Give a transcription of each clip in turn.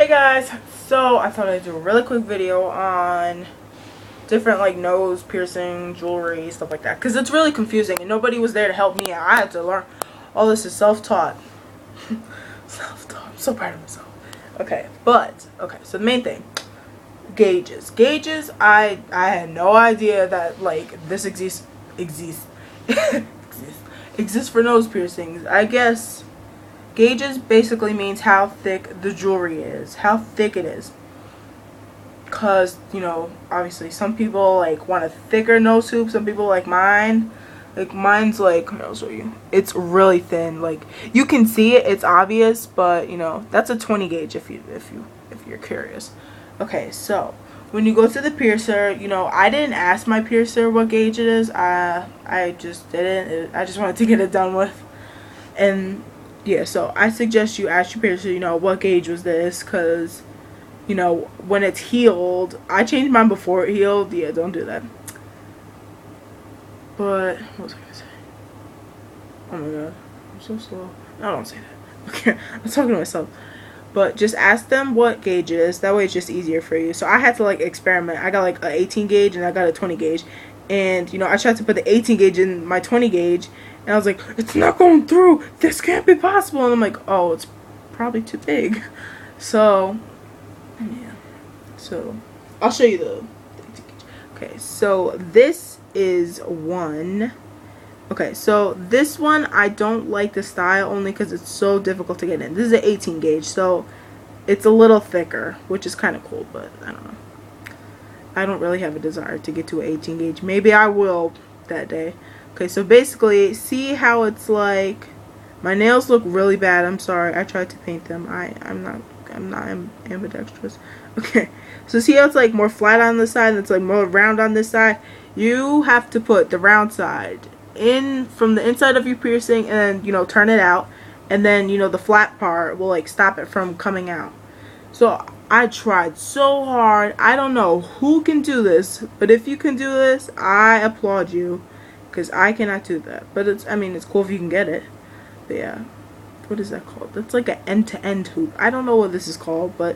Guys, so I thought I'd do a really quick video on different like nose piercing, jewelry, stuff like that, because it's really confusing and nobody was there to help me out. I had to learn. All this is self-taught. Self-taught. I'm so proud of myself. Okay, so the main thing, gauges. I had no idea that like this exists exists for nose piercings. I guess gauges basically means how thick the jewelry is, how thick it is. Cause, you know, obviously some people like want a thicker nose hoop, some people like mine. Like mine's like, I'll show you. It's really thin. Like you can see it, it's obvious, but you know, that's a 20 gauge if you're curious. Okay, so when you go to the piercer, you know, I didn't ask my piercer what gauge it is. I just didn't. I just wanted to get it done with. And yeah, so I suggest you ask your piercer, you know, what gauge was this, cause you know, when it's healed, I changed mine before it healed. Yeah, don't do that. But what was I gonna say? Oh my god, I'm so slow. No, don't say that. Okay, I'm talking to myself. But just ask them what gauge it is. That way it's just easier for you. So I had to like experiment. I got like an 18 gauge and I got a 20 gauge. And you know, I tried to put the 18 gauge in my 20 gauge. And I was like, it's not going through. This can't be possible. And I'm like, oh, it's probably too big. So, yeah. So, I'll show you the 18 gauge. Okay, so this is one. Okay, so this one, I don't like the style only because it's so difficult to get in. This is an 18 gauge, so it's a little thicker, which is kind of cool, but I don't know. I don't really have a desire to get to an 18 gauge. Maybe I will that day. Okay, so basically, see how it's like, my nails look really bad. I'm sorry, I tried to paint them. I'm not ambidextrous. Okay, so see how it's like more flat on this side and it's like more round on this side? You have to put the round side in from the inside of your piercing and you know, turn it out, and then you know, the flat part will like stop it from coming out. So I tried so hard. I don't know who can do this, but if you can do this, I applaud you, because I cannot do that. But it's, I mean, it's cool if you can get it. But yeah, what is that called? That's like an end-to-end hoop. I don't know what this is called, but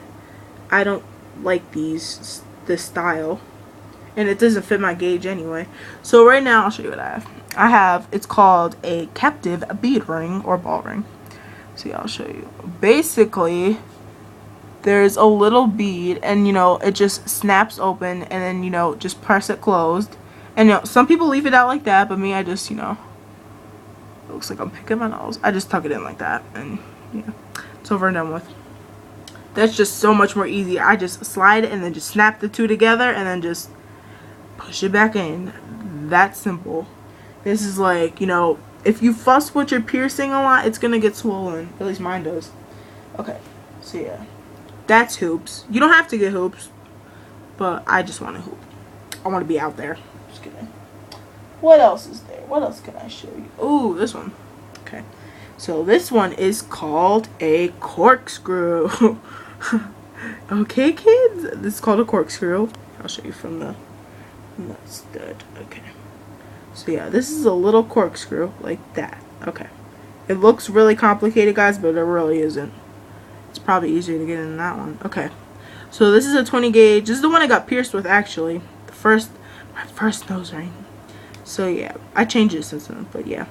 I don't like this style, and it doesn't fit my gauge anyway. So right now I'll show you what I have. It's called a captive bead ring or ball ring. See, I'll show you. Basically, there's a little bead and you know, it just snaps open and then you know, just press it closed. And you know, some people leave it out like that, but me, I just, you know, it looks like I'm picking my nose. I just tuck it in like that and yeah, it's over and done with. That's just so much more easy. I just slide it and then just snap the two together and then just push it back in. That simple. This is like, you know, if you fuss with your piercing a lot, it's gonna get swollen. At least mine does. Okay, so yeah, that's hoops. You don't have to get hoops, but I just want a hoop. I want to be out there. Just kidding. What else is there? What else can I show you? Ooh, this one. Okay, so this one is called a corkscrew. Okay, kids, this is called a corkscrew. I'll show you from the stud. Okay. So yeah, this is a little corkscrew like that. Okay. It looks really complicated, guys, but it really isn't. It's probably easier to get in that one. Okay. So this is a 20 gauge. This is the one I got pierced with, actually. My first nose ring. So yeah, I changed it since then, but yeah.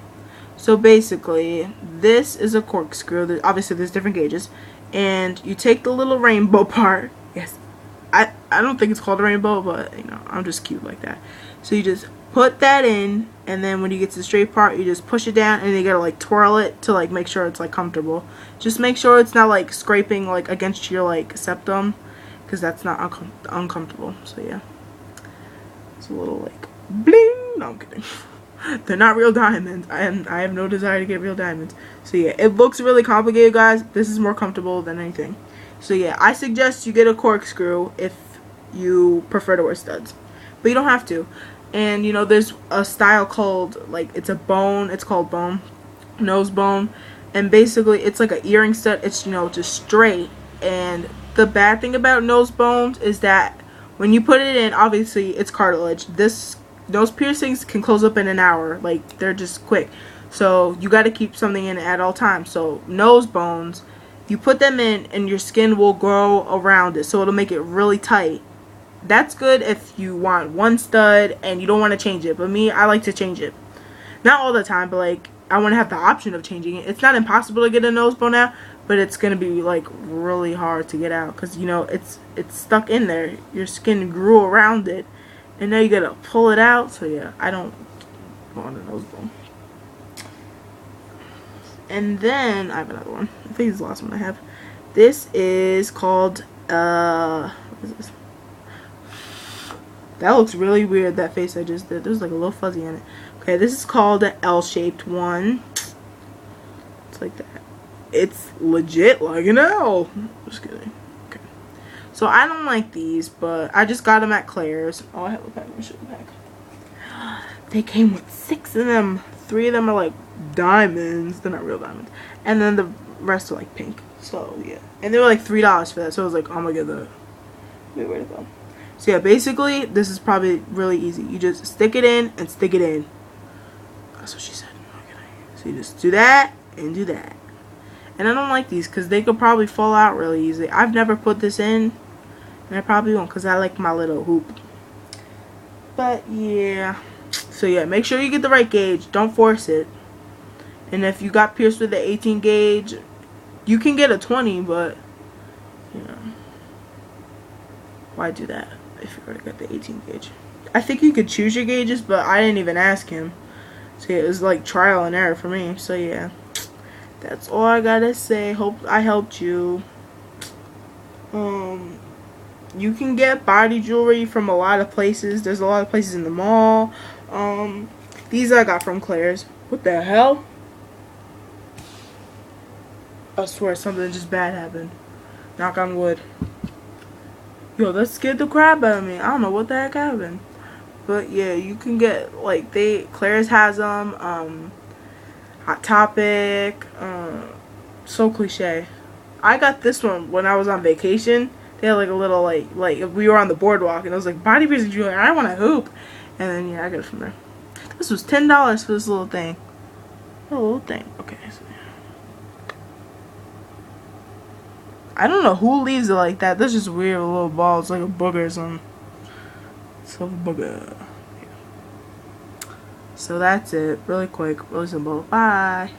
So basically, this is a corkscrew. Obviously, there's different gauges. And you take the little rainbow part. Yes. I don't think it's called a rainbow, but you know, I'm just cute like that. So you just put that in, and then when you get to the straight part, you just push it down, and you gotta like twirl it to like make sure it's like comfortable. Just make sure it's not like scraping like against your like septum, because that's not uncomfortable. So yeah, it's a little like bling. No, I'm kidding. They're not real diamonds. I have no desire to get real diamonds. So yeah, it looks really complicated, guys. This is more comfortable than anything. So yeah, I suggest you get a corkscrew if you prefer to wear studs, but you don't have to. And you know, there's a style called like, it's a bone. It's called bone, nose bone, and basically it's like an earring stud. It's, you know, just straight. And the bad thing about nose bones is that when you put it in, obviously it's cartilage. Those piercings can close up in an hour. Like, they're just quick. So you got to keep something in at all times. So nose bones, you put them in and your skin will grow around it, so it'll make it really tight. That's good if you want one stud and you don't want to change it. But me, I like to change it. Not all the time, but like I want to have the option of changing it. It's not impossible to get a nose bone out, but it's gonna be like really hard to get out because you know it's stuck in there. Your skin grew around it, and now you gotta pull it out. So yeah, I don't want a nose bone. And then I have another one. I think it's the last one I have. This is called what is this? That looks really weird, that face I just did. There's like a little fuzzy in it. Okay, this is called an L-shaped one. It's like that. It's legit like an L. Just kidding. Okay. So I don't like these, but I just got them at Claire's. Oh, I have a pack. Let me show you the pack. They came with 6 of them. 3 of them are like diamonds. They're not real diamonds. And then the rest are like pink. So, yeah. And they were like $3 for that. So I was like, oh my god, wait, where'd it go? So yeah, basically, this is probably really easy. You just stick it in and stick it in. That's what she said. So you just do that and do that. And I don't like these because they could probably fall out really easy. I've never put this in, and I probably won't because I like my little hoop. But yeah. So yeah, make sure you get the right gauge. Don't force it. And if you got pierced with the 18 gauge, you can get a 20, but you know, why do that if you already got the 18 gauge? I think you could choose your gauges, but I didn't even ask him. So yeah, it was like trial and error for me. So yeah, that's all I gotta say. Hope I helped you. You can get body jewelry from a lot of places. There's a lot of places in the mall. These I got from Claire's. What the hell? I swear something just bad happened. Knock on wood. Yo, that scared the crap out of me. I don't know what the heck happened. But yeah, you can get like Claire's has them. Hot Topic. So cliche. I got this one when I was on vacation. They had like a little like we were on the boardwalk and it was like body piercing jewelry. I want to hoop, and then yeah, I got it from there. This was $10 for this little thing. A little thing. Okay. So, yeah. I don't know who leaves it like that. That's just weird. A little ball. It's like a booger or something. So booger. Yeah. So that's it. Really quick. Really simple. Bye.